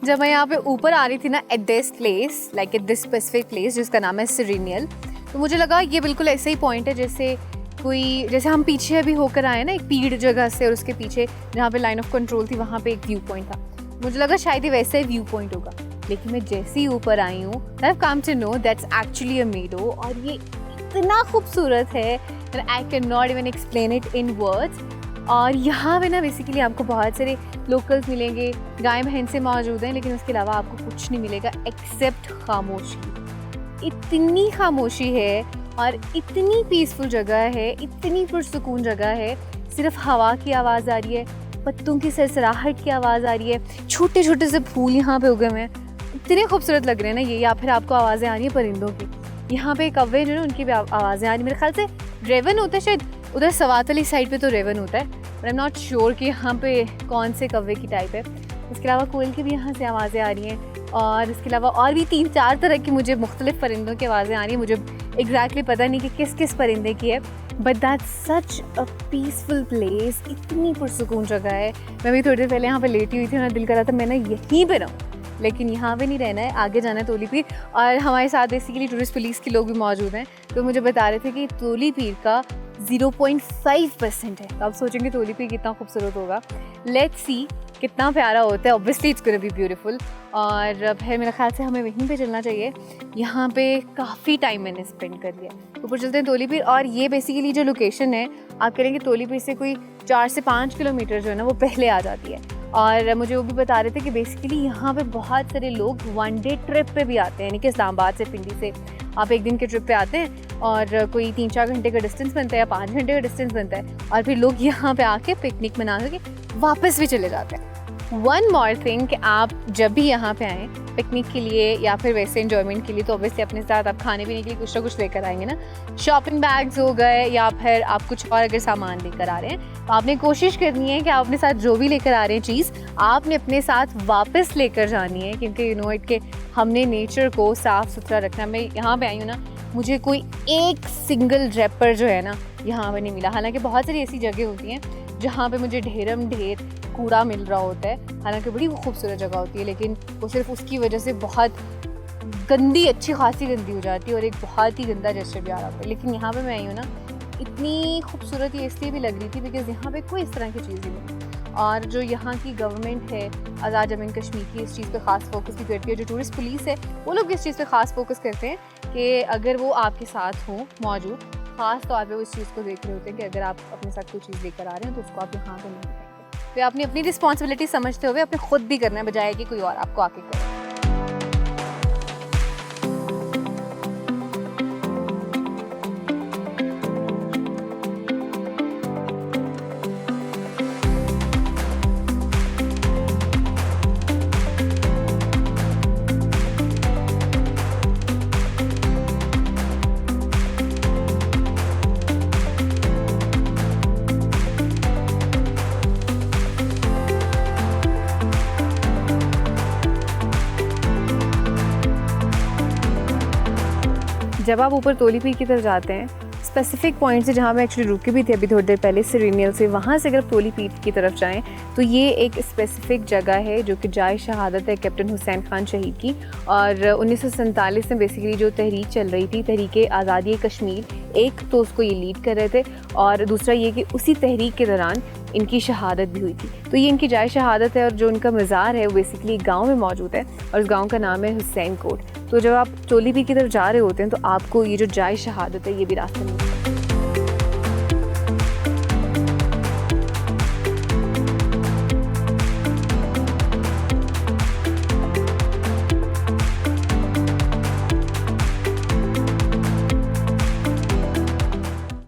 जब मैं यहाँ पे ऊपर आ रही थी ना at this place, like at this specific place जिसका नाम है सिरेनियल, तो मुझे लगा ये बिल्कुल ऐसे ही पॉइंट है जैसे हम पीछे अभी होकर आए ना एक पीड़ जगह से, और उसके पीछे जहाँ पे लाइन ऑफ कंट्रोल थी वहाँ पे एक व्यू पॉइंट था। मुझे लगा शायद ये वैसे ही व्यू पॉइंट होगा, लेकिन मैं जैसे ही ऊपर आई हूँ I have come to know that's actually a meadow, और ये इतना खूबसूरत है that I can not even explain it in words. और यहाँ पे ना बेसिकली आपको बहुत सारे लोकल्स मिलेंगे, गाय भैंस से मौजूद हैं, लेकिन उसके अलावा आपको कुछ नहीं मिलेगा एक्सेप्ट खामोशी। इतनी खामोशी है और इतनी पीसफुल जगह है, इतनी पुरसुकून जगह है। सिर्फ हवा की आवाज़ आ रही है, पत्तों की सरसराहट की आवाज़ आ रही है, छोटे छोटे से फूल यहाँ पे उगे हुए हैं, इतने खूबसूरत लग रहे हैं ना ये। या फिर आपको आवाज़ें आ रही हैं परिंदों की, यहाँ पे कौवे जो है उनकी भी आवाज़ें आ रही हैं। मेरे ख्याल से रेवन होता है शायद, उधर सवात वाली साइड पे तो रेवन होता है, but I am not sure कि यहाँ पे कौन से कौवे की टाइप है। इसके अलावा कोयल की भी यहाँ से आवाज़ें आ रही हैं, और इसके अलावा और भी 3-4 तरह की मुझे मुख्तलिफ परिंदों की आवाज़ें आ रही हैं। मुझे एग्जैक्टली पता नहीं कि किस किस परिंदे की है, but that's such a peaceful place. इतनी पुरसुकून जगह है। मैं भी थोड़ी देर पहले यहाँ पे लेटी हुई थी, मेरा दिल कर रहा था मैं ना यहीं पे रहूँ, लेकिन यहाँ पे नहीं रहना है, आगे जाना है तोली पीर। और हमारे साथ बेसिकली टूरिस्ट पुलिस के लोग भी मौजूद हैं, तो मुझे बता रहे थे कि तोली पीर का 0.5% है। तो आप सोचेंगे तोली पीर कितना खूबसूरत होगा। लेट्स सी कितना प्यारा होता है। Obviously it's gonna be beautiful. और फिर मेरे ख्याल से हमें वहीं पे चलना चाहिए। यहाँ पे काफ़ी टाइम मैंने स्पेंड कर लिया। ऊपर चलते हैं तोली पीर, और ये बेसिकली जो लोकेशन है, आप करेंगे तोली पीर से कोई 4 से 5 किलोमीटर जो है ना वो पहले आ जाती है। और मुझे वो भी बता रहे थे कि बेसिकली यहाँ पे बहुत सारे लोग 1 डे ट्रिप पे भी आते हैं, यानी कि इस्लामाबाद से, पिंडी से आप 1 दिन के ट्रिप पे आते हैं, और कोई 3-4 घंटे का डिस्टेंस बनता है या 5 घंटे का डिस्टेंस बनता है, और फिर लोग यहाँ पे आके पिकनिक मना के वापस भी चले जाते हैं। वन मोर थिंग कि आप जब भी यहाँ पे आएँ पिकनिक के लिए या फिर वैसे एंजॉयमेंट के लिए, तो ऑब्वियसली अपने साथ आप खाने पीने के लिए कुछ ना कुछ लेकर आएंगे ना। शॉपिंग बैग्स हो गए, या फिर आप कुछ और अगर सामान लेकर आ रहे हैं, तो आपने कोशिश करनी है कि आप अपने साथ जो भी लेकर आ रहे हैं चीज़, आपने अपने साथ वापस लेकर जानी है, क्योंकि यू नो इट के हमने नेचर को साफ़ सुथरा रखना। मैं यहाँ पे आई हूँ ना, मुझे कोई एक सिंगल रैपर जो है ना यहाँ पे नहीं मिला। हालांकि बहुत सारी ऐसी जगह होती हैं जहाँ पे मुझे ढेर कूड़ा मिल रहा होता है, हालांकि बड़ी वो खूबसूरत जगह होती है, लेकिन वो सिर्फ उसकी वजह से बहुत गंदी, अच्छी खासी गंदी हो जाती है, और एक बहुत ही गंदा जेस्चर भी आ रहा होता है। लेकिन यहाँ पे मैं आई हूँ ना, इतनी खूबसूरत ये इसलिए भी लग रही थी बिकॉज़ यहाँ पे कोई इस तरह की चीज़ नहीं है। और जो यहाँ की गवर्नमेंट है आज़ाद जम्मू कश्मीर की, इस चीज़ पे ख़ास फोकस भी करती है। जो टूरिस्ट पुलिस है वो लोग इस चीज़ पे ख़ास फोकस करते हैं कि अगर वो आपके साथ हों मौजूद, ख़ास तौर पे वो इस चीज़ को देख रहे होते हैं कि अगर आप अपने साथ कोई चीज़ लेकर आ रहे हैं तो उसको आप यहाँ पे नहीं करेंगे। तो आपने अपनी रिस्पॉन्सिबिलिटी समझते हुए अपने खुद भी करना है, बजाय कि कोई और आपको आके करे। जब आप ऊपर तोली पीर की तरफ जाते हैं, स्पेसिफिक पॉइंट से जहाँ मैं एक्चुअली रुकी भी थी अभी थोड़ी देर पहले, सिरेनियल से, वहाँ से अगर तोली पीर की तरफ जाएं तो ये एक स्पेसिफिक जगह है जो कि जाए शहादत है कैप्टन हुसैन खान शहीद की। और 1947 में बेसिकली जो तहरीक चल रही थी, तहरीक आज़ादी कश्मीर, एक तो उसको ये लीड कर रहे थे, और दूसरा ये कि उसी तहरीक के दौरान इनकी शहादत भी हुई थी। तो ये इनकी जाए शहादत है, और जो उनका मज़ार है वो बेसिकली गाँव में मौजूद है, और उस गाँव का नाम है हुसैन कोट। तो जब आप तोली पीर की तरफ जा रहे होते हैं तो आपको ये जो जाए शहादत है ये भी रास्ते में